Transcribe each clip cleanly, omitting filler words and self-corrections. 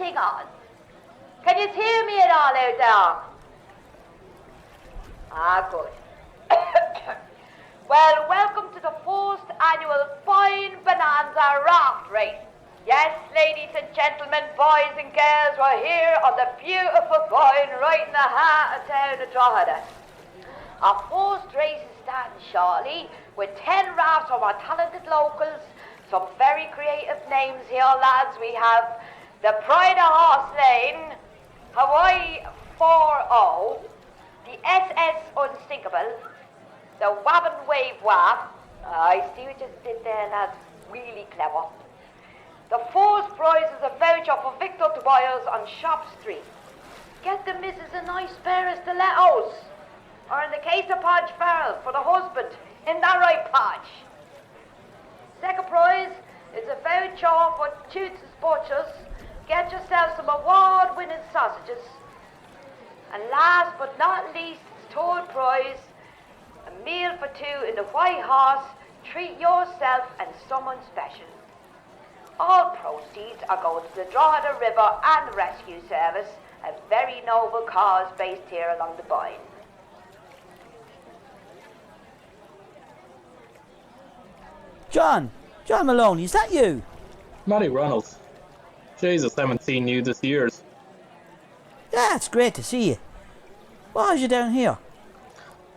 getting on? Can you hear me at all out there? Ah, good. Well, welcome to the first annual Boyne Bonanza Raft Race. Yes, ladies and gentlemen, boys and girls, we're here on the beautiful Boyne, right in the heart of town of Drogheda. Our first race is starting shortly with 10 rafts from our talented locals. Some very creative names here, lads. We have the Pride of Horse Lane, Hawaii 4-0, the SS Unsinkable, the Wabbin Wave Wap. I see what you did there, lads. Really clever. The first prize is a voucher for Victor Tobias on Shop Street. Get the missus a nice pair of stilettos. Or in the case of Podge Farrell, for the husband. Isn't that right, Podge? Second prize is a voucher for Toots' Butchers. Get yourself some award-winning sausages. And last but not least, third prize, a meal for two in the White Horse. Treat yourself and someone special. All proceeds are going to the Drogheda River and Rescue Service, a very noble cause based here along the Boyne. John Maloney, is that you? Matty Reynolds. Jesus, I haven't seen you this years. Yeah, it's great to see you. Why are you down here?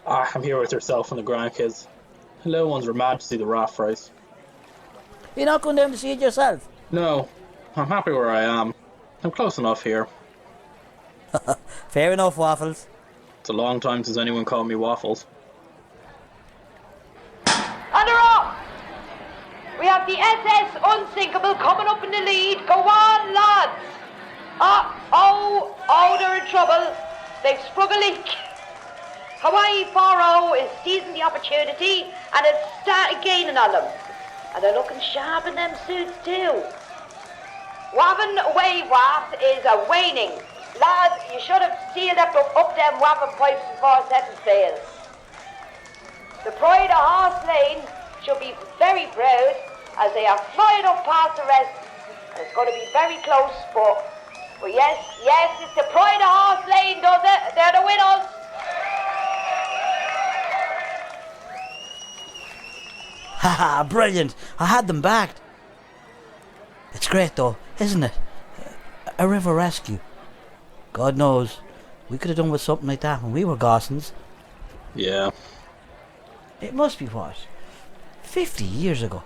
I'm here with yourself and the grandkids. The little ones were mad to see the raft race. You're not going down to see it yourself? No, I'm happy where I am. I'm close enough here. Fair enough, Waffles. It's a long time since anyone called me Waffles. Under off! We have the SS Unsinkable coming up in the lead. Go on, lads! They're in trouble. They've sprung a leak. Hawaii 4-0 is seizing the opportunity and it's started gaining on them. And they're looking sharp in them suits too. Wabbin Wave Waft is a waning. Lads, you should have sealed up them wabbin pipes before setting sail. The Pride of Horse Lane should be very proud as they are flying up past the rest. And it's going to be very close, but yes, it's the Pride of Horse Lane does it. They're the winners. Haha, brilliant. I had them backed. It's great though, isn't it? A river rescue. God knows, we could have done with something like that when we were Gossens. Yeah. It must be what? 50 years ago.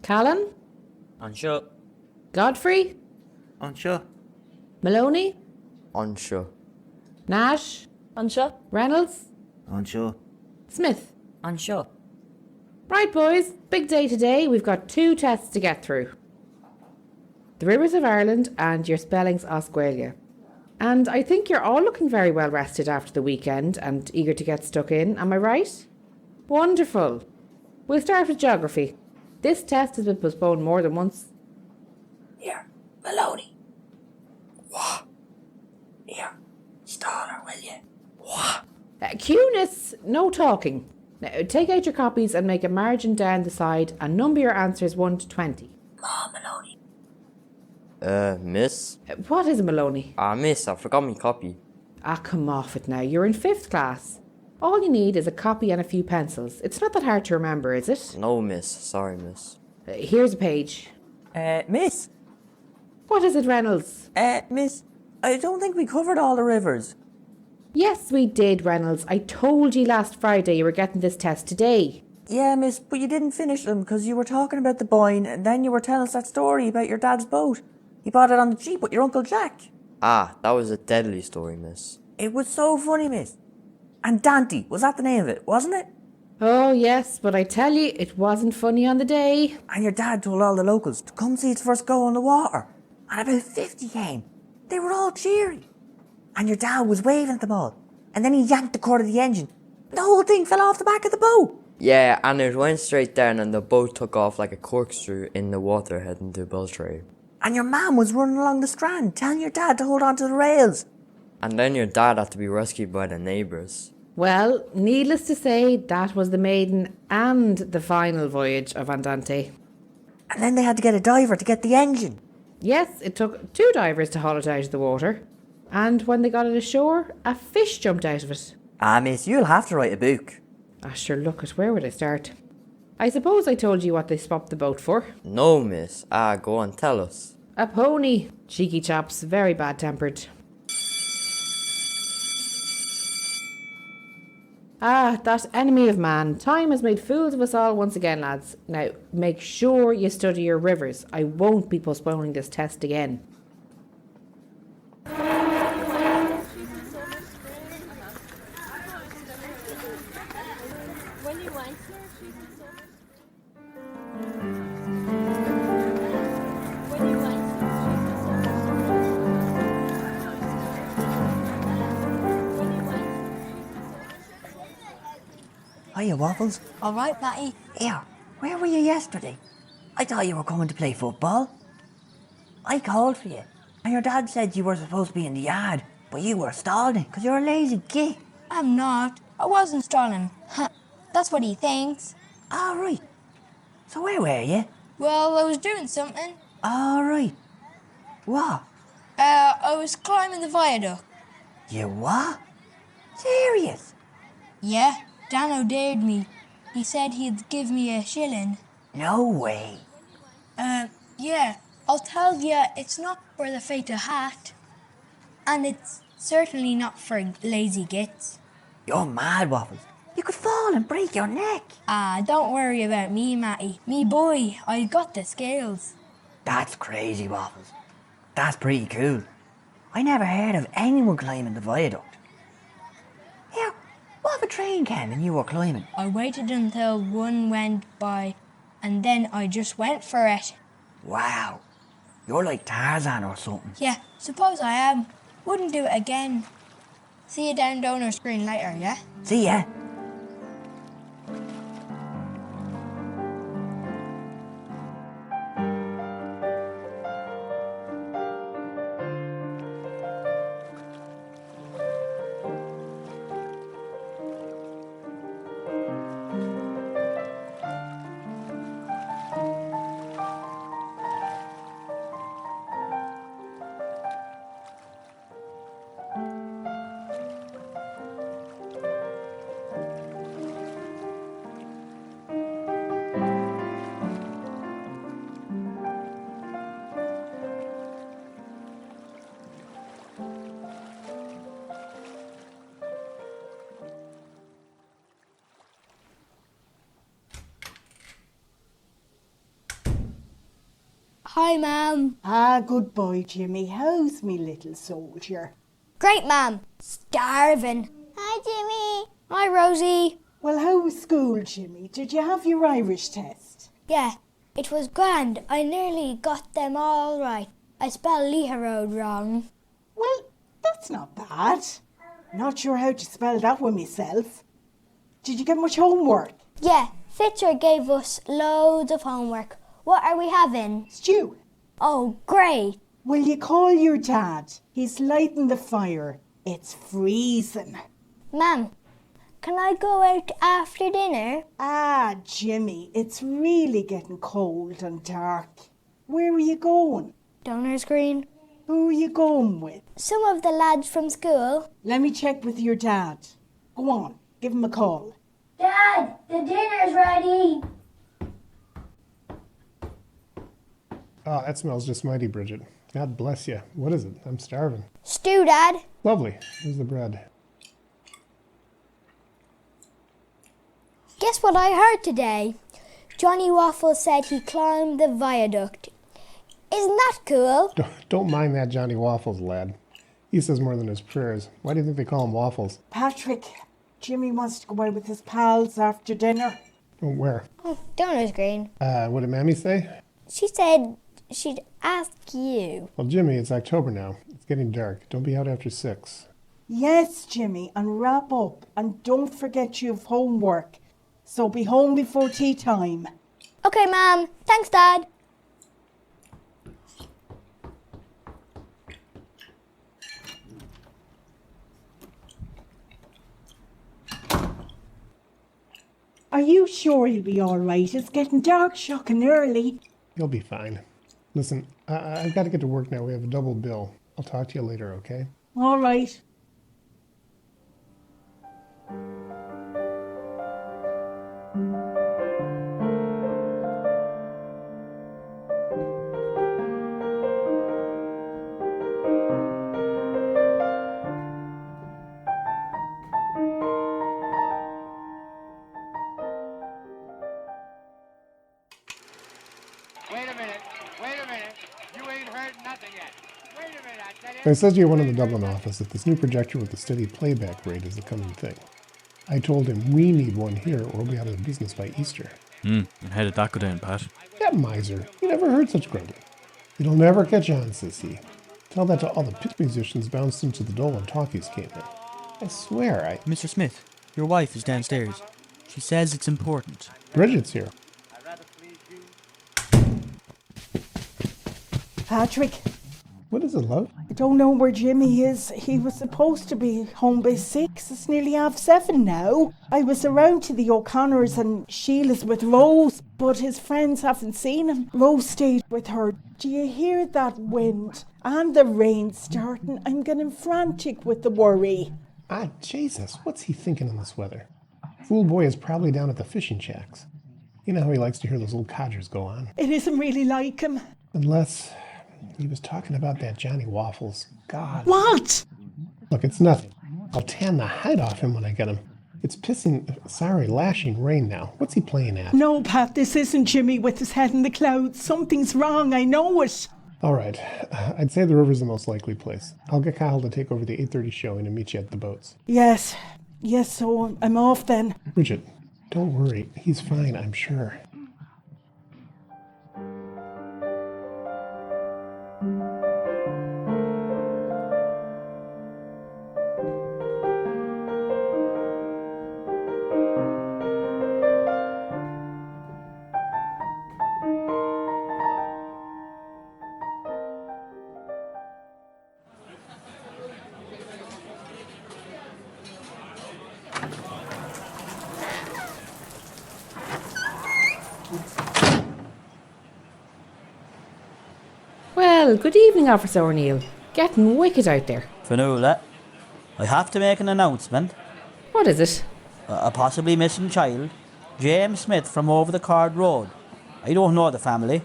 Callan? Unsure. Godfrey? Unsure. Maloney? Unsure. Nash? Unsure. Reynolds? Unsure. Smith? Unsure. Right, boys, big day today. We've got 2 tests to get through. The Rivers of Ireland and your spellings Australia. And I think you're all looking very well rested after the weekend and eager to get stuck in, am I right? Wonderful. We'll start with geography. This test has been postponed more than once. Here, Maloney. What? Here, Stoller, will you? What? Cueness, no talking. Now, take out your copies and make a margin down the side and number your answers 1 to 20. Come on, Maloney. Miss? What is a Maloney? Miss, I forgot my copy. Come off it now. You're in 5th class. All you need is a copy and a few pencils. It's not that hard to remember, is it? No, miss. Sorry, miss. Here's a page. Miss. What is it, Reynolds? Miss, I don't think we covered all the rivers. Yes, we did, Reynolds. I told you last Friday you were getting this test today. Yeah, miss, but you didn't finish them because you were talking about the Boyne and then you were telling us that story about your dad's boat. He bought it on the cheap with your Uncle Jack. Ah, that was a deadly story, miss. It was so funny, miss. And Dante, was that the name of it, wasn't it? Oh, yes, but I tell you, it wasn't funny on the day. And your dad told all the locals to come see its first go on the water. And about 50 came. They were all cheery. And your dad was waving at them all. And then he yanked the cord of the engine. The whole thing fell off the back of the boat. Yeah, and it went straight down and the boat took off like a corkscrew in the water heading to Beltray. And your mum was running along the strand, telling your dad to hold on to the rails. And then your dad had to be rescued by the neighbours. Well, needless to say, that was the maiden and the final voyage of Andante. And then they had to get a diver to get the engine. Yes, it took 2 divers to haul it out of the water. And when they got it ashore, a fish jumped out of it. Ah, miss, you'll have to write a book. Ah, sure, look at where would I start? I suppose I told you what they swapped the boat for. No, miss. Go on, tell us. A pony. Cheeky chaps, very bad-tempered. Ah, that enemy of man. Time has made fools of us all once again, lads. Now, make sure you study your rivers. I won't be postponing this test again. Hiya, Waffles. All right, Matty. Here, where were you yesterday? I thought you were coming to play football. I called for you, and your dad said you were supposed to be in the yard, but you were stalling because you're a lazy git. I'm not. I wasn't stalling. That's what he thinks. All right. So where were you? Well, I was doing something. All right. What? I was climbing the viaduct. You what? Serious? Yeah, Dano dared me. He said he'd give me a shilling. No way. Yeah. I'll tell you, it's not for the faint of heart. And it's certainly not for lazy gits. You're mad, Waffles. You could fall and break your neck. Ah, don't worry about me, Matty. Me boy, I got the skills. That's crazy, Waffles. That's pretty cool. I never heard of anyone climbing the viaduct. Here, what if a train came and you were climbing? I waited until one went by, and then I just went for it. Wow. You're like Tarzan or something. Yeah, suppose I am. Wouldn't do it again. See you down donor screen later, yeah? See ya. Hi, Ma'am. Ah, good boy, Jimmy. How's me little soldier? Great, Ma'am. Starving. Hi, Jimmy. Hi, Rosie. Well, how was school, Jimmy? Did you have your Irish test? Yeah, it was grand. I nearly got them all right. I spelled Leah Road wrong. Well, that's not bad. Not sure how to spell that one myself. Did you get much homework? Yeah, Fitcher gave us loads of homework. What are we having? Stew. Oh, great. Will you call your dad? He's lighting the fire. It's freezing. Ma'am, can I go out after dinner? Ah, Jimmy, it's really getting cold and dark. Where are you going? Donor screen. Who are you going with? Some of the lads from school. Let me check with your dad. Go on, give him a call. Dad, the dinner's ready. Oh, that smells just mighty, Bridget. God bless you. What is it? I'm starving. Stew, Dad. Lovely. Here's the bread. Guess what I heard today? Johnny Waffle said he climbed the viaduct. Isn't that cool? Don't mind that Johnny Waffles lad. He says more than his prayers. Why do you think they call him Waffles? Patrick, Jimmy wants to go out with his pals after dinner. Oh, where? Oh, Donna's green. What did Mammy say? She said she'd ask you. Well, Jimmy, it's October now. It's getting dark. Don't be out after 6. Yes, Jimmy, and wrap up. And don't forget you have homework. So be home before tea time. Okay, Mum. Thanks, Dad. Are you sure you'll be all right? It's getting dark shocking early. You'll be fine. Listen, I've got to get to work now. We have a double bill. I'll talk to you later, okay? All right. I said to you one in the Dublin office that this new projector with the steady playback rate is the coming thing. I told him we need one here or we'll be out of business by Easter. And how did that go down, Pat? That miser. You never heard such grumbling. It'll never catch on, says he. Tell that to all the pit musicians bounced into the dole when talkies came in. I swear Mr. Smith, your wife is downstairs. She says it's important. Bridget's here. Patrick, What is it, love? I don't know where Jimmy is. He was supposed to be home by 6. It's nearly 7:30 now. I was around to the O'Connors and Sheila's with Rose, but his friends haven't seen him. Rose stayed with her. Do you hear that wind? And the rain starting. I'm getting frantic with the worry. Ah, Jesus, what's he thinking in this weather? Fool boy is probably down at the fishing shacks. You know how he likes to hear those old codgers go on. It isn't really like him. Unless he was talking about that Johnny Waffles. God. What? Look, it's nothing. I'll tan the hide off him when I get him. It's lashing rain now. What's he playing at? No, Pat, this isn't Jimmy with his head in the clouds. Something's wrong, I know it. All right. I'd say the river's the most likely place. I'll get Cathal to take over the 8:30 showing and meet you at the boats. Yes, so I'm off then. Bridget, don't worry. He's fine, I'm sure. Well, good evening, Officer O'Neill. Getting wicked out there. Fionnuala, I have to make an announcement. What is it? A possibly missing child, James Smith from over the Card Road. I don't know the family.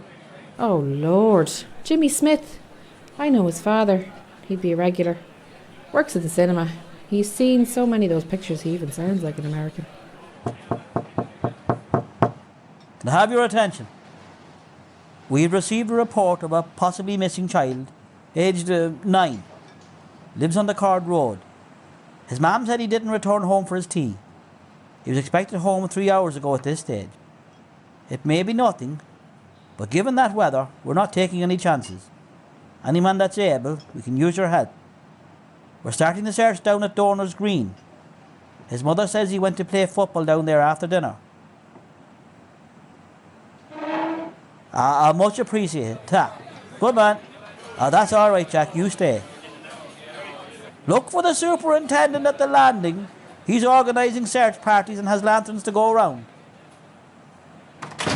Oh, Lord. Jimmy Smith. I know his father. He'd be a regular. Works at the cinema. He's seen so many of those pictures he even sounds like an American. Can I have your attention? We've received a report of a possibly missing child, aged 9. Lives on the Card Road. His mum said he didn't return home for his tea. He was expected home 3 hours ago at this stage. It may be nothing, but given that weather, we're not taking any chances. Any man that's able, we can use your help. We're starting the search down at Donors Green. His mother says he went to play football down there after dinner. I much appreciate it. Good man. That's all right, Jack. You stay. Look for the superintendent at the landing. He's organising search parties and has lanterns to go around.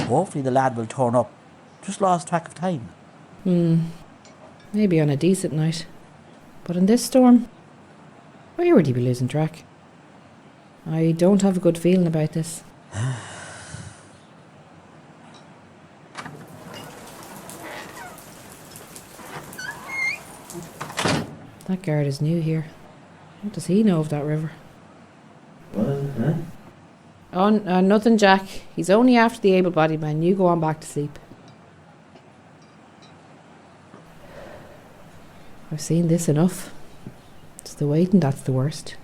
Hopefully the lad will turn up. Just lost track of time. Maybe on a decent night. But in this storm, where would he be losing track? I don't have a good feeling about this. That guard is new here. What does he know of that river? What is it, eh? Oh, nothing, Jack. He's only after the able-bodied man. You go on back to sleep. I've seen this enough. It's the waiting that's the worst.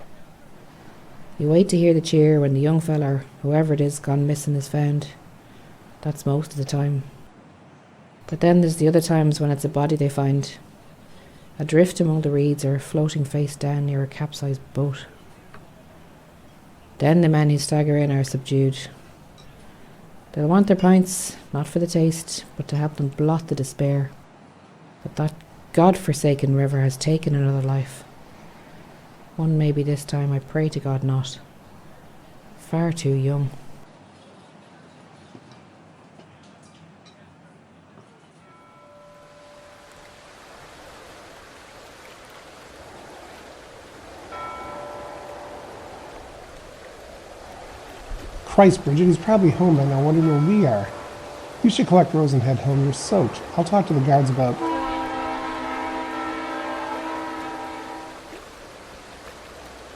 You wait to hear the cheer when the young fella, or whoever it is gone missing, is found. That's most of the time. But then there's the other times when it's a body they find, adrift among the reeds or floating face down near a capsized boat. Then the men who stagger in are subdued. They'll want their pints, not for the taste, but to help them blot the despair. But that God-forsaken river has taken another life. One maybe this time, I pray to God not. Far too young. Christ, Bridget, he's probably home by now, wondering where we are. You should collect Rose and head home. You're soaked. I'll talk to the guards about...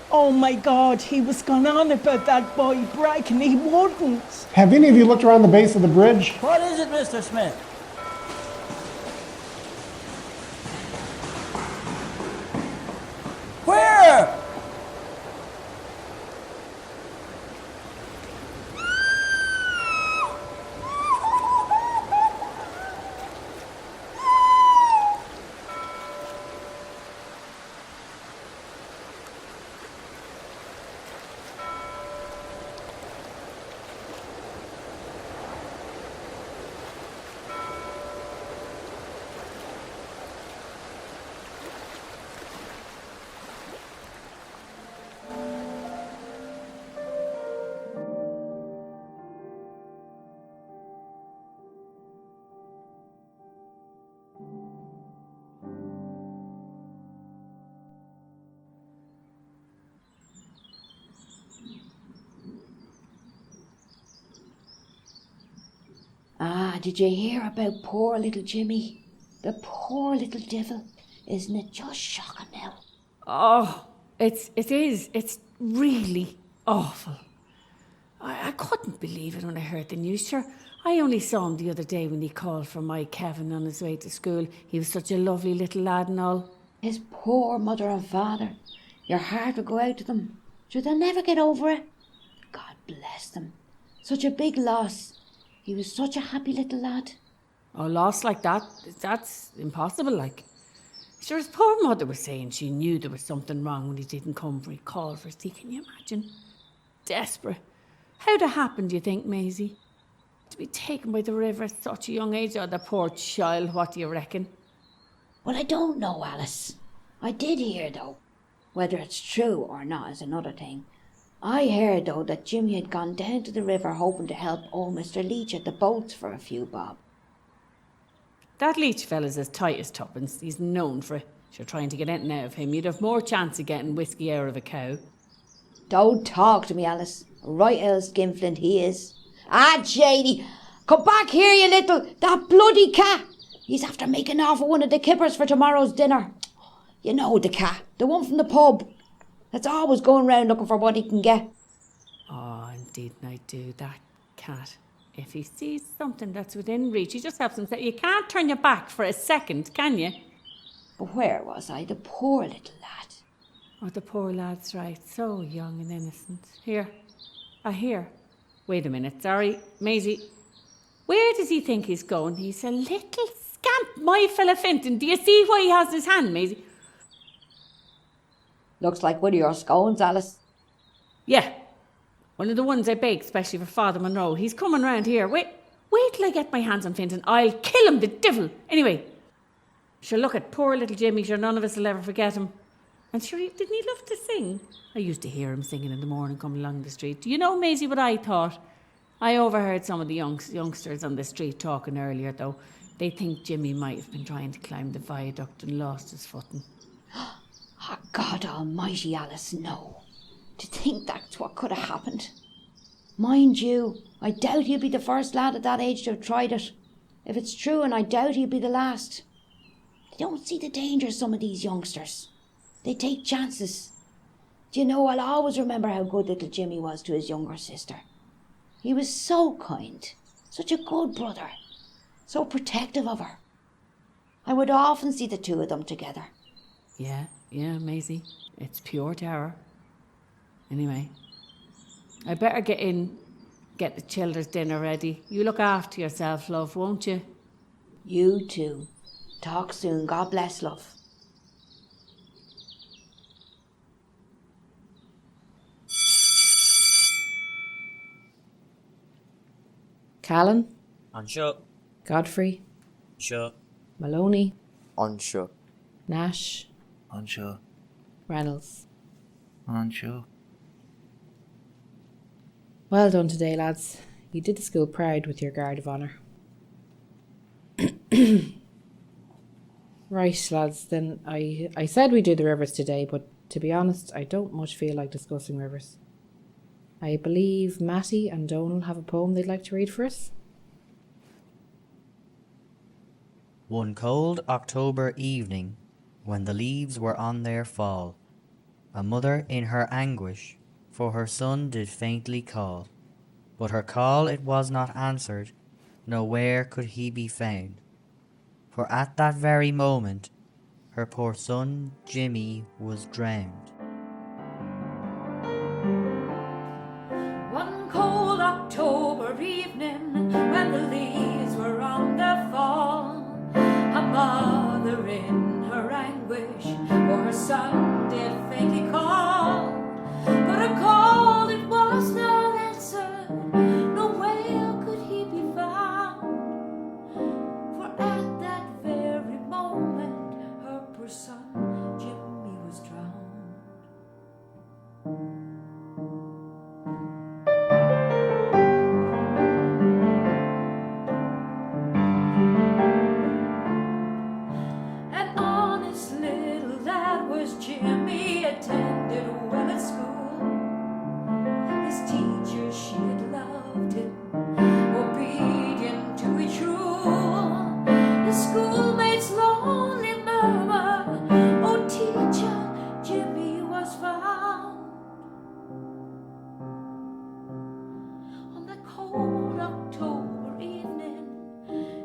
Oh my God, he was gone on about that boy bragging he wouldn't. Have any of you looked around the base of the bridge? What is it, Mr. Smith? Where? Ah, did you hear about poor little Jimmy? The poor little devil. Isn't it just shocking now? Oh, it is. It's really awful. I couldn't believe it when I heard the news. Sure, I only saw him the other day when he called for my Kevin on his way to school. He was such a lovely little lad and all. His poor mother and father. Your heart will go out to them. Sure, they'll never get over it. God bless them. Such a big loss. He was such a happy little lad. Oh, lost like that? That's impossible, like. Sure, his poor mother was saying she knew there was something wrong when he didn't come for a call for tea. Can you imagine? Desperate. How'd it happen, do you think, Maisie? To be taken by the river at such a young age? Oh, the poor child, what do you reckon? Well, I don't know, Alice. I did hear, though. Whether it's true or not is another thing. I heard, though, that Jimmy had gone down to the river hoping to help old Mr. Leach at the boats for a few bob. That Leach fella's as tight as tuppence. He's known for it. You're trying to get anything out of him. You'd have more chance of getting whiskey out of a cow. Don't talk to me, Alice. A right old skinflint he is. Ah, Janie, come back here, you little... That bloody cat! He's after making off with one of the kippers for tomorrow's dinner. You know the cat, the one from the pub. That's always going round looking for what he can get. Oh, indeed I do. That cat. If he sees something that's within reach, he just helps him say, you can't turn your back for a second, can you? But where was I? The poor little lad. Oh, the poor lad's right. So young and innocent. Here. Here. Wait a minute. Sorry, Maisie. Where does he think he's going? He's a little scamp, my fella Finton. Do you see what he has in his hand, Maisie? Looks like one of your scones, Alice. Yeah. One of the ones I baked, especially for Father Monroe. He's coming round here. Wait till I get my hands on Finton. I'll kill him, the devil. Anyway, sure, look at poor little Jimmy. Sure, none of us will ever forget him. And sure, didn't he love to sing? I used to hear him singing in the morning coming along the street. Do you know, Maisie, what I thought? I overheard some of the youngsters on the street talking earlier, though. They think Jimmy might have been trying to climb the viaduct and lost his footing. Oh, God almighty, Alice, no. To think that's what could have happened. Mind you, I doubt he'll be the first lad at that age to have tried it. If it's true, and I doubt he'll be the last. They don't see the danger of some of these youngsters. They take chances. Do you know, I'll always remember how good little Jimmy was to his younger sister. He was so kind, such a good brother, so protective of her. I would often see the two of them together. Yeah, Maisie. It's pure terror. Anyway, I better get in, get the children's dinner ready. You look after yourself, love, won't you? You too. Talk soon. God bless, love. Callan, Unsure. Godfrey, Sure. Maloney, Unsure. Nash, Unsure. Reynolds. Unsure. Well done today, lads. You did the school proud with your guard of honour. Right, lads, then I said we'd do the rivers today, but to be honest, I don't much feel like discussing rivers. I believe Matty and Donal have a poem they'd like to read for us. One cold October evening, when the leaves were on their fall, a mother in her anguish for her son did faintly call. But her call it was not answered, nowhere could he be found. For at that very moment, her poor son Jimmy was drowned. One cold October evening, when the leaves were on their fall, a mother in her anguish for her son did faintly call. But her call it was not answered, nowhere could he be found. For at that very moment, her poor son Jimmy was drowned. An honest little lad was Jimmy, attended well at school. His teacher, she had loved him, obedient to each rule. His schoolmates lonely murmur, oh teacher, Jimmy was found. On that cold October evening,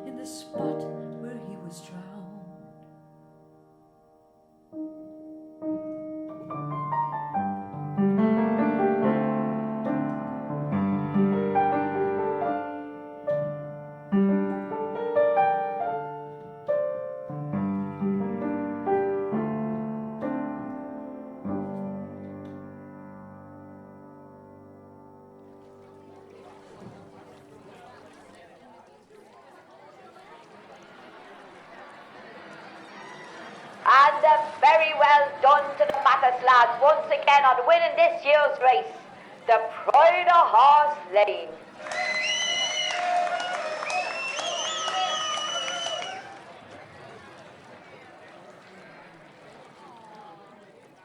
in the spot where he was drowned. And very well done to the Mathis lads once again on winning this year's race, the Pride of Horse Lane.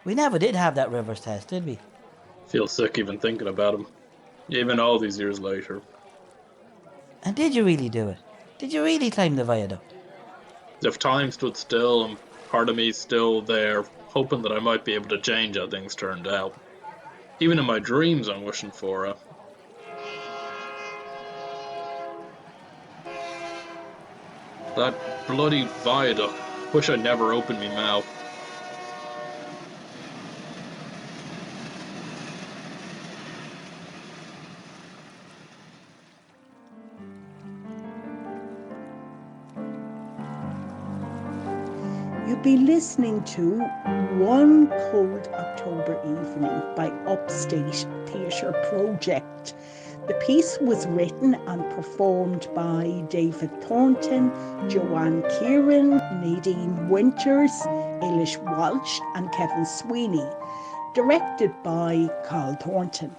We never did have that rivers test, did we? Feel sick even thinking about him, even all these years later. And did you really do it? Did you really climb the viaduct? If time stood still and part of me still there, hoping that I might be able to change how things turned out. Even in my dreams I'm wishing for it. That bloody viaduct. Wish I'd never opened me mouth. You'll be listening to One Cold October Evening by Upstate Theatre Project. The piece was written and performed by David Thornton, Joanne Kieran, Nadine Winters, Eilish Walsh and Kevin Sweeney. Directed by Cathal Thornton.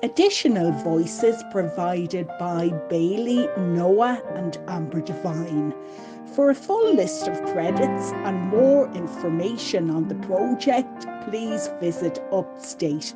Additional voices provided by Bailey, Noah and Amber Devine. For a full list of credits and more information on the project, please visit upstate.ie.